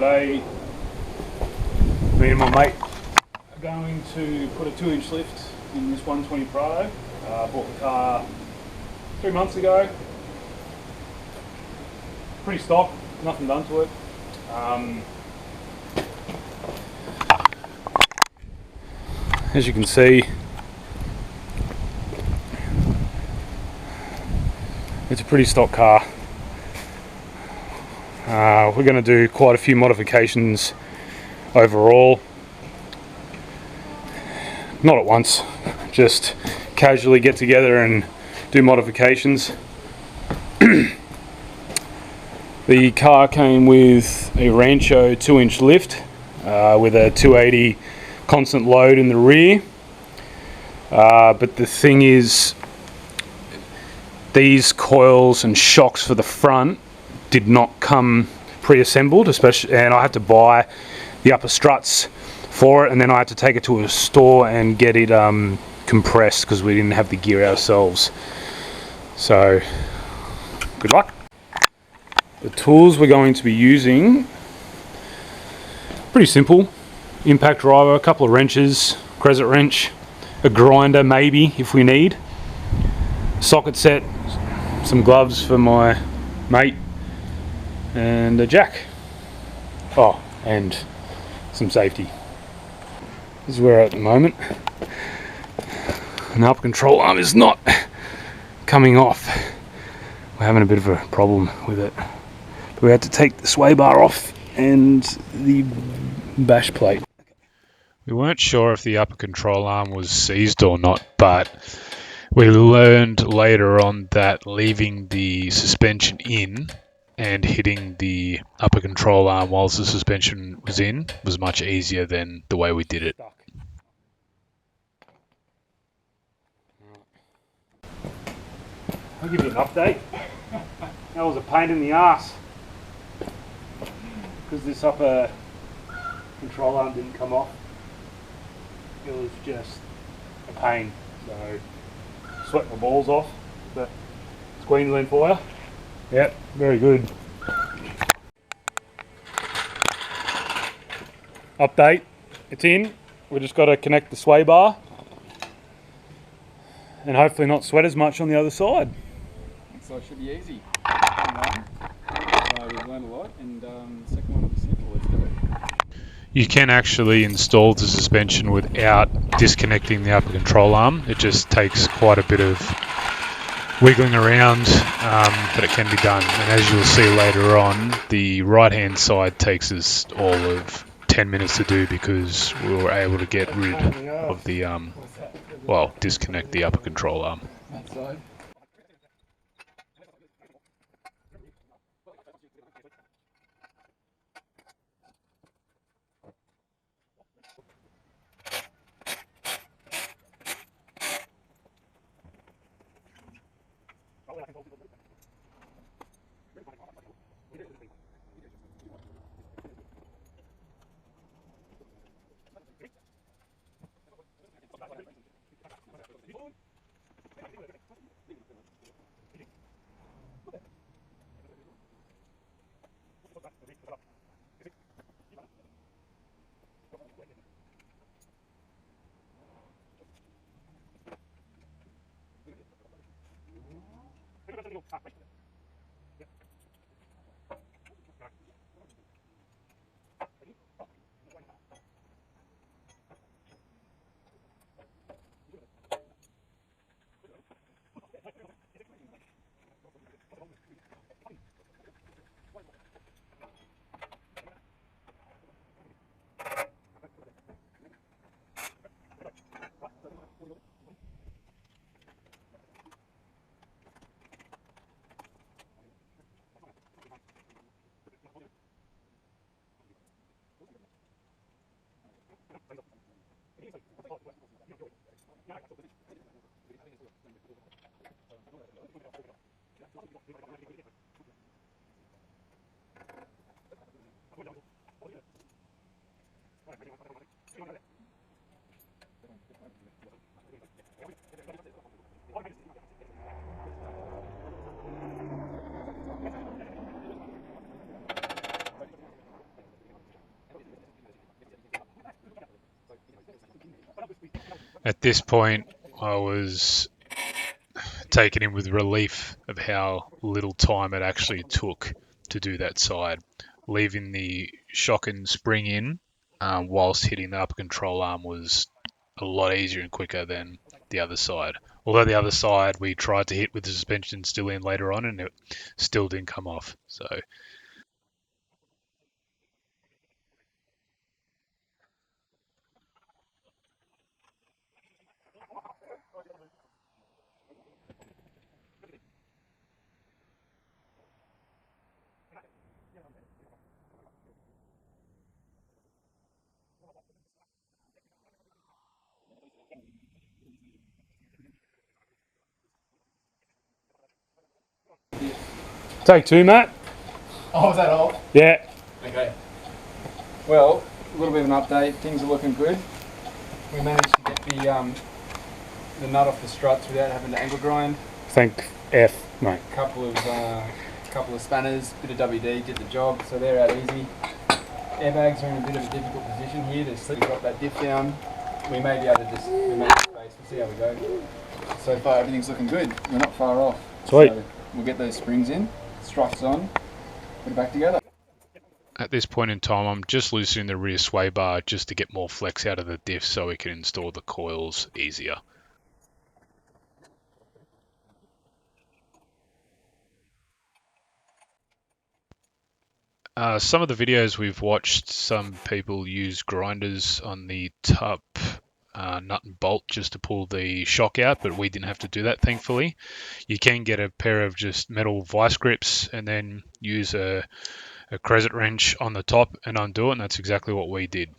today, me and my mate are going to put a 2-inch lift in this 120 Prado. Bought the car 3 months ago. Pretty stock, nothing done to it. As you can see, it's a pretty stock car. We're going to do quite a few modifications overall. Not at once, just casually get together and do modifications. The car came with a Rancho 2-inch lift with a 280 constant load in the rear. But the thing is, these coils and shocks for the front did not come pre-assembled, especially, and I had to buy the upper struts for it, and then I had to take it to a store and get it compressed because we didn't have the gear ourselves. So good luck. The tools we're going to be using, pretty simple: impact driver, a couple of wrenches, crescent wrench, a grinder maybe if we need, socket set, some gloves for my mate, and a jack. Oh, and some safety. This is where we're at the moment. An upper control arm is not coming off. We're having a bit of a problem with it. But we had to take the sway bar off and the bash plate. We weren't sure if the upper control arm was seized or not, but we learned later on that leaving the suspension in and hitting the upper control arm whilst the suspension was in was much easier than the way we did it. I'll give you an update. That was a pain in the ass because this upper control arm didn't come off. It was just a pain. So sweat my balls off, but it's Queensland for you. Yep, very good. Update, it's in. We just got to connect the sway bar and hopefully not sweat as much on the other side. So it should be easy. So we've learned a lot, and the second one will be simple. Let's do it. You can actually install the suspension without disconnecting the upper control arm. It just takes quite a bit of wiggling around, but it can be done. And as you'll see later on, the right hand side takes us all of 10 minutes to do because we were able to get rid of the, disconnect the upper control arm. That side. At this point, I was taken in with relief of how little time it actually took to do that side, leaving the shock and spring in whilst hitting the upper control arm was a lot easier and quicker than the other side. Although the other side we tried to hit with the suspension still in later on and it still didn't come off. So Take two, Matt. Oh, was that all? Yeah. Okay. Well, a little bit of an update. Things are looking good. We managed to get the nut off the struts without having to angle grind. Thank F, mate. Couple of spanners, bit of WD, did the job. So they're out easy. Airbags are in a bit of a difficult position here to sleep. Drop that diff down. We may be able to just remove the space. We'll see how we go. So far, everything's looking good. We're not far off. Sweet. So we'll get those springs in, struts on, put it back together. at this point in time, I'm just loosening the rear sway bar just to get more flex out of the diff so we can install the coils easier. Some of the videos we've watched, some people use grinders on the top nut and bolt just to pull the shock out, but we didn't have to do that, thankfully. You can get a pair of just metal vice grips and then use a crescent wrench on the top and undo it, and that's exactly what we did.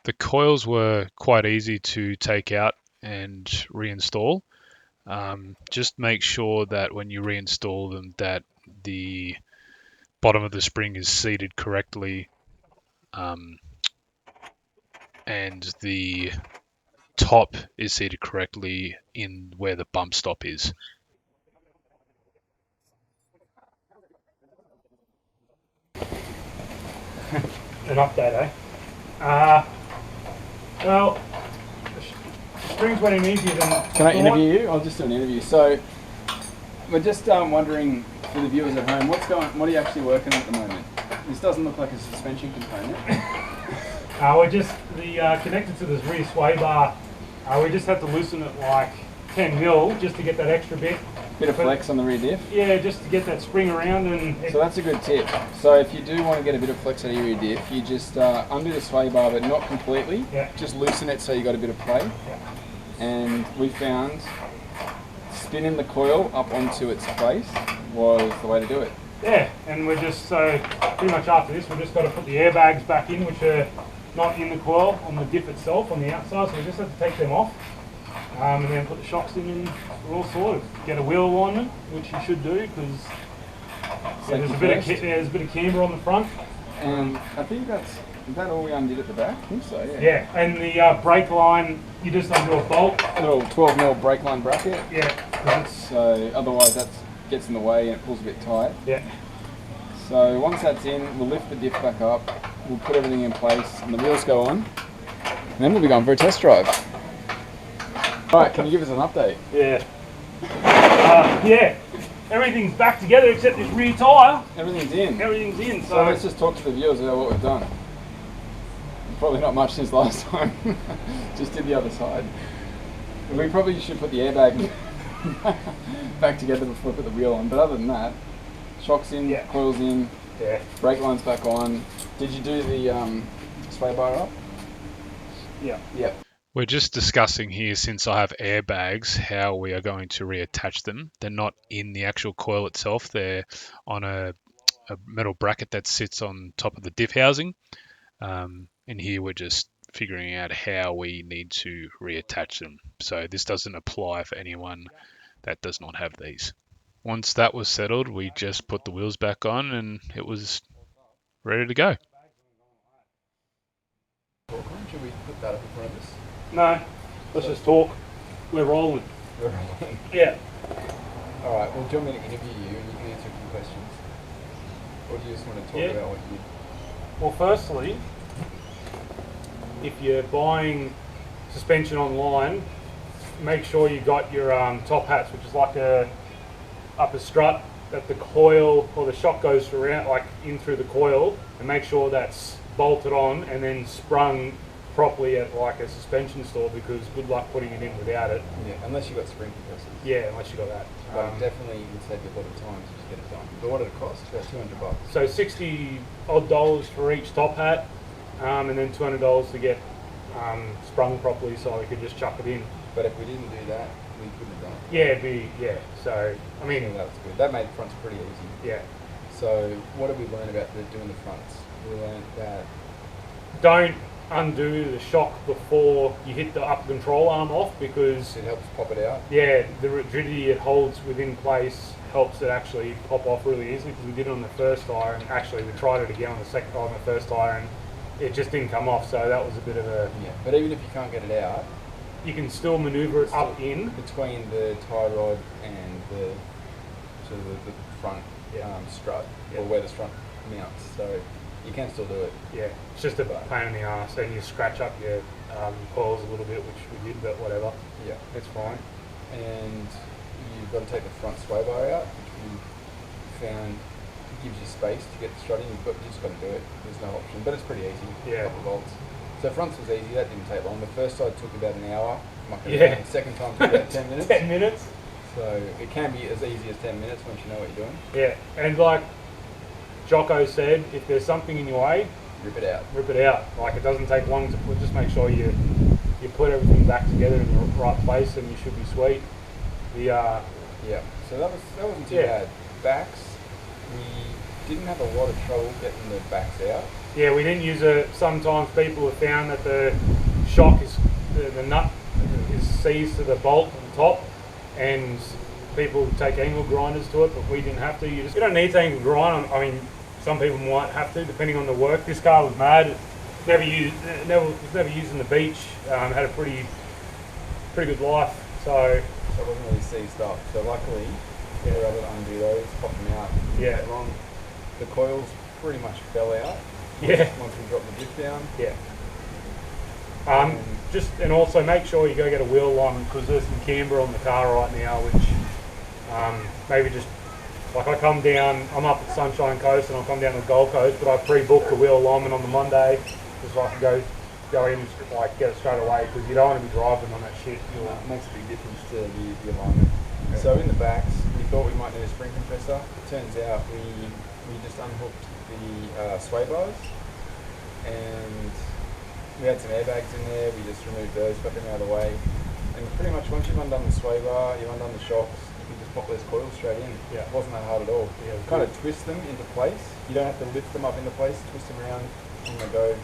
The coils were quite easy to take out and reinstall. Just make sure that when you reinstall them that the bottom of the spring is seated correctly and the top is seated correctly in where the bump stop is. An update, eh? Well, the springs went in easier than. Can I interview you? I'll just do an interview. So, we're just wondering for the viewers at home, what are you actually working on at the moment? This doesn't look like a suspension component. We're just connected to this rear sway bar. We just had to loosen it like 10 mil just to get that extra bit. Bit of flex on the rear diff. Yeah, just to get that spring around and. So that's a good tip. So if you do want to get a bit of flex out of your rear diff, you just undo the sway bar, but not completely. Yeah. Just loosen it so you got a bit of play. Yeah. And we found spinning the coil up onto its place was the way to do it. Yeah, and we're just so pretty much after this, we've just got to put the airbags back in, which are not in the coil on the diff itself on the outside. So we just have to take them off, and then put the shocks in, and we're all sorted. Get a wheel alignment, which you should do because there's a bit of camber on the front. And I think is that all we undid at the back? I think so. Yeah. Yeah, and the brake line, you just undo a bolt. A little 12mm brake line bracket. Yeah, 'cause it's So otherwise that gets in the way and it pulls a bit tight. yeah. So once that's in, we'll lift the diff back up, we'll put everything in place and the wheels go on. And then we'll be going for a test drive. Alright, can you give us an update? Yeah. Yeah. Everything's back together except this rear tyre. Everything's in. Everything's in. So let's just talk to the viewers about what we've done. Probably not much since last time. Just did the other side. We probably should put the airbag back together before we put the wheel on. But other than that, shocks in, Yeah. coils in, Yeah. brake lines back on. Did you do the sway bar up? Yeah. Yep. We're just discussing here, since I have airbags, how we are going to reattach them. They're not in the actual coil itself. They're on a metal bracket that sits on top of the diff housing. And here we're just figuring out how we need to reattach them. So this doesn't apply for anyone that does not have these. Once that was settled, we just put the wheels back on and it was ready to go. Should we put that up in front of us? No, let's just talk. We're rolling. Yeah. Alright, well, do you want me to interview you and you can answer a few questions? Or do you just want to talk Yeah. about what you did? Well, firstly, if you're buying suspension online, make sure you got your top hats, which is like a upper strut that the coil or the shock goes around, like in through the coil, and make sure that's bolted on and then sprung properly at like a suspension store, because good luck putting it in without it. Yeah, unless you've got spring compressors. Yeah, unless you got that. But definitely would save you a lot of time to just get it done. But what did it cost? About $200. So $60 odd for each top hat, and then $200 to get sprung properly, so we could just chuck it in. But if we didn't do that, we couldn't have done it. Yeah, it'd be, yeah. So I mean, So that was good. That made the fronts pretty easy. yeah. So what did we learn about doing the fronts? We learned that Don't undo the shock before you hit the upper control arm off, because it helps pop it out. yeah, the rigidity it holds within place helps it actually pop off really easily. Because we did it on the first tire, and actually we tried it again on the second tire on the first tire, and it just didn't come off. So that was a bit of a. Yeah. But even if you can't get it out, You can still manoeuvre it up in. between the tie rod and the sort of the front strut, Yeah. or where the strut mounts. So you can still do it. Yeah, it's just a pain in the ass, and you scratch up your coils a little bit, which we did, but whatever. Yeah. It's fine. And you've got to take the front sway bar out, which we found gives you space to get the strut in. You just got to do it. There's no option, but it's pretty easy. Yeah. A couple of volts. So fronts was easy. That didn't take long. The first side took about an hour. Yeah. The second time took about 10 minutes. 10 minutes? So it can be as easy as 10 minutes once you know what you're doing. Yeah, and like Jocko said, if there's something in your way, Rip it out. rip it out. Like, it doesn't take long to put, just make sure you put everything back together in the right place, and you should be sweet. The Yeah. So that wasn't too Yeah. bad. Backs, we didn't have a lot of trouble getting the backs out. yeah, we didn't use it. Sometimes people have found that the shock is the nut is seized to the bolt on the top, and people take angle grinders to it, but we didn't have to. You don't need to angle grind. I mean, some people might have to, depending on the work. This car was mad. Never used in the beach. Had a pretty good life. So So it wasn't really seized up. So luckily, we were able to undo those, pop them out. Yeah. Wrong. The coils pretty much fell out. yeah, Once we dropped the diff down. yeah. And also make sure you go get a wheel line, because there's some camber on the car right now, which maybe just like I come down. I'm up at Sunshine Coast, and I'll come down to the Gold Coast, but I pre-booked a wheel alignment on the Monday, just so I can go in and like get it straight away, because you don't want to be driving on that shit. It makes a big difference to the alignment. Yeah. So in the backs, we thought we might need a spring compressor. Turns out we just unhooked the sway bars, and we had some airbags in there. We just removed those, got them out of the way, and pretty much once you've undone the sway bar, you've undone the shocks, you can just pop those coils straight in. Yeah. It wasn't that hard at all. Yeah, Kind of twist them into place. You don't have to lift them up into place. Twist them around, and they go,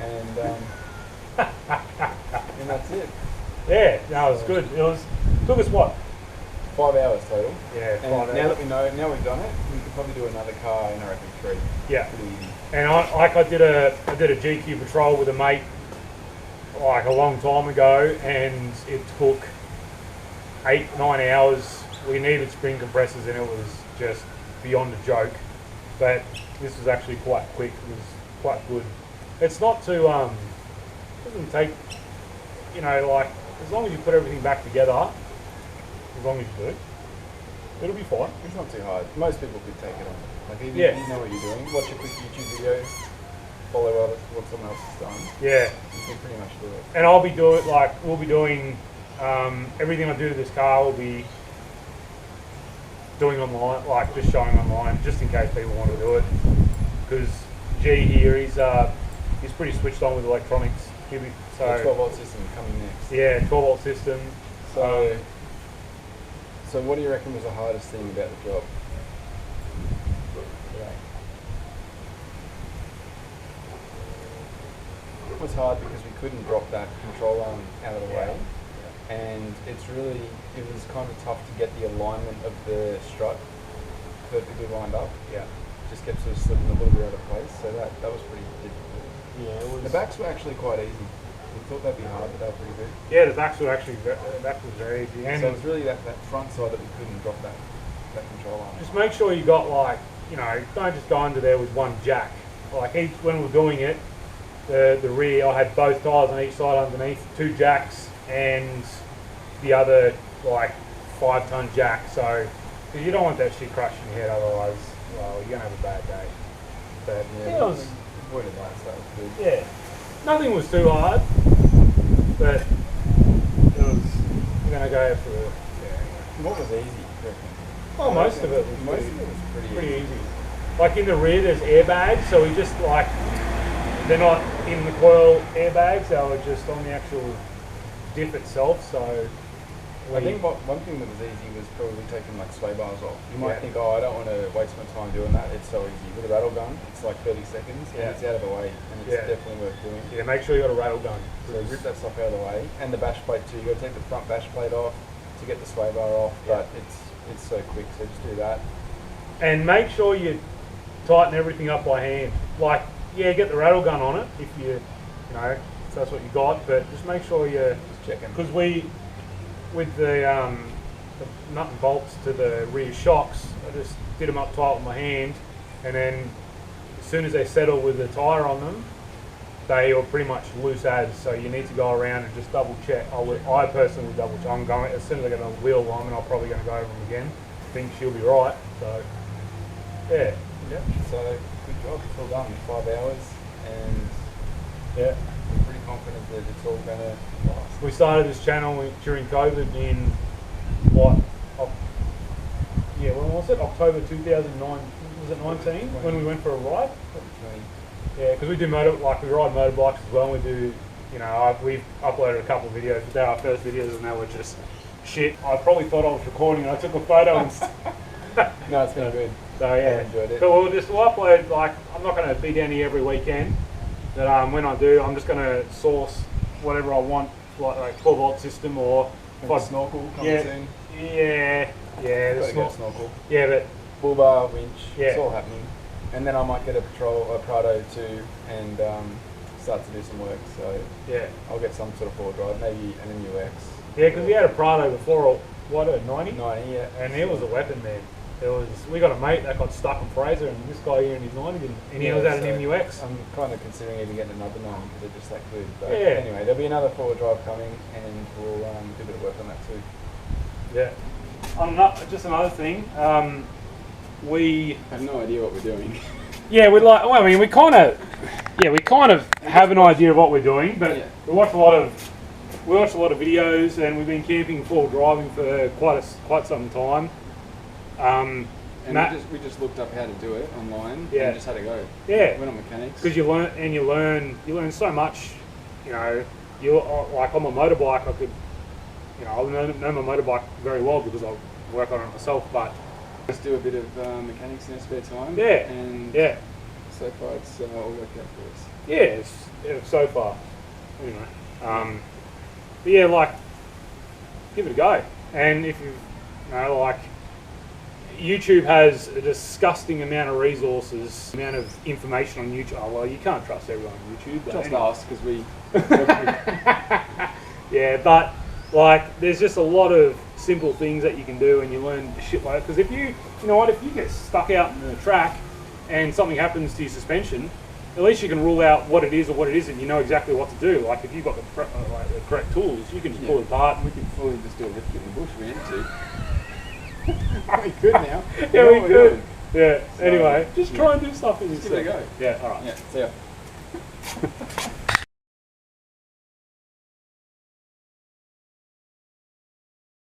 and and that's it. Yeah, no, it was good. Took us what? 5 hours total. Yeah, And 5 now hours. that we know, now we've done it, we could probably do another car in, I reckon, 3. Yeah. Pretty easy. And I did a GQ patrol with a mate like a long time ago, and it took 8-9 hours. We needed spring compressors, and it was just beyond a joke. But this was actually quite quick. It was quite good. It's not too doesn't take, like, as long as you put everything back together, as long as you do, it'll be fine. It's not too hard. Most people could take it on. Like, if Yeah. you know what you're doing, watch a quick YouTube video, follow what someone else has done. Yeah. You can pretty much do it. And we'll be doing everything I do to this car will be doing online, like just showing online, just in case people want to do it. Because G here, he's pretty switched on with electronics. The 12-volt system coming next. Yeah, 12-volt system. So what do you reckon was the hardest thing about the job? It was hard because we couldn't drop that control arm out of the way, and it was kind of tough to get the alignment of the strut perfectly lined up. Yeah. Just kept sort of slipping a little bit out of place, so that was pretty difficult. Yeah, it was. The backs were actually quite easy. We thought that'd be hard, but they were pretty good. Yeah, the backs were actually very easy. And So it was really that front side that we couldn't drop that control arm. just make sure you got don't just go under there with one jack. Like when we were doing it, the rear, I had both tyres on each side underneath, 2 jacks and the other like 5-ton jack. So, because you don't want that shit crushing your head, otherwise, well, you're gonna have a bad day. But yeah, it was avoided that, so that was good. yeah, nothing was too hard, but it was. We're gonna go for What was easy? You reckon? well, most of it was pretty easy. easy. Like in the rear, there's airbags, so we just like they're not in the coil airbags; they were just on the actual diff itself. So I think one thing that was easy was probably taking like sway bars off. You might think, oh, I don't want to waste my time doing that. It's so easy. With a rattle gun, it's like 30 seconds and it's out of the way, and it's definitely worth doing. Yeah, make sure you got a rattle gun. So rip that stuff out of the way, and the bash plate too. You got to take the front bash plate off to get the sway bar off, but it's so quick. So just do that. And make sure you tighten everything up by hand. Like, yeah, get the rattle gun on it if you know, if that's what you got. But just make sure you Just checking. because with the nut and bolts to the rear shocks, I just did them up tight with my hand, and then as soon as they settle with the tyre on them, they are pretty much loose as. So you need to go around and just double check. I personally double check. I'm going as soon as I get a wheel alignment, I'm probably going to go over them again. I think she'll be right. So yeah. So good job. It's all done in 5 hours, and Yeah. I'm pretty confident that it's all going to last. We started this channel during COVID in what? When was it? October 2009. Was it 19 when we went for a ride? Yeah, because we do we ride motorbikes as well. And we do, we've uploaded a couple of videos, but they're our first videos, and they were just shit. I probably thought I was recording, and I took a photo and. No, it's been good. So yeah, I enjoyed it. but we'll upload. I'm not going to be down here every weekend. But when I do, I'm just going to source whatever I want, like 12-volt system or snorkel coming soon. Yeah, the Snorkel. Yeah, but Bull bar, winch, Yeah. it's all happening. And then I might get a Prado too, and start to do some work. So yeah, I'll get some sort of four drive, maybe an MUX. yeah, because we had a Prado before, a 90, 90, yeah. and it was a weapon, man. We got a mate that got stuck in Fraser, and this guy here in his 90 didn't, and he was at an MUX. I'm kind of considering even getting another 90 because they're just that good. But Yeah. anyway, there'll be another four drive coming, and we'll do a bit of work on that too. Yeah. Just another thing. We I have no idea what we're doing. Yeah, we kind of have an idea of what we're doing, but we watch a lot of videos, and we've been camping full driving for quite some time. And we just looked up how to do it online. Yeah. And just had to go. Yeah. We're not mechanics. Because you learn so much. You like on my motorbike, I could, I know my motorbike very well because I work on it myself, but. Let's do a bit of mechanics in our spare time. Yeah. And so far it's all worked out for us. Yeah, so far. Anyway. But yeah, give it a go. And if YouTube has a disgusting amount of resources, amount of information on YouTube. Oh, well, you can't trust everyone on YouTube. But Just anyway. us, because we... Yeah, but there's just a lot of simple things that you can do, and you learn shit like that. Because if you get stuck out in the track and something happens to your suspension, at least you can rule out what it is or what it isn't. You know exactly what to do. Like if you've got the correct tools, you can just pull it apart. We can fully just do a lift in the bush if we had to. We could now. Yeah, we could. Yeah. So, anyway, just try and do stuff. Just give it a go. Yeah. All right. Yeah. See ya.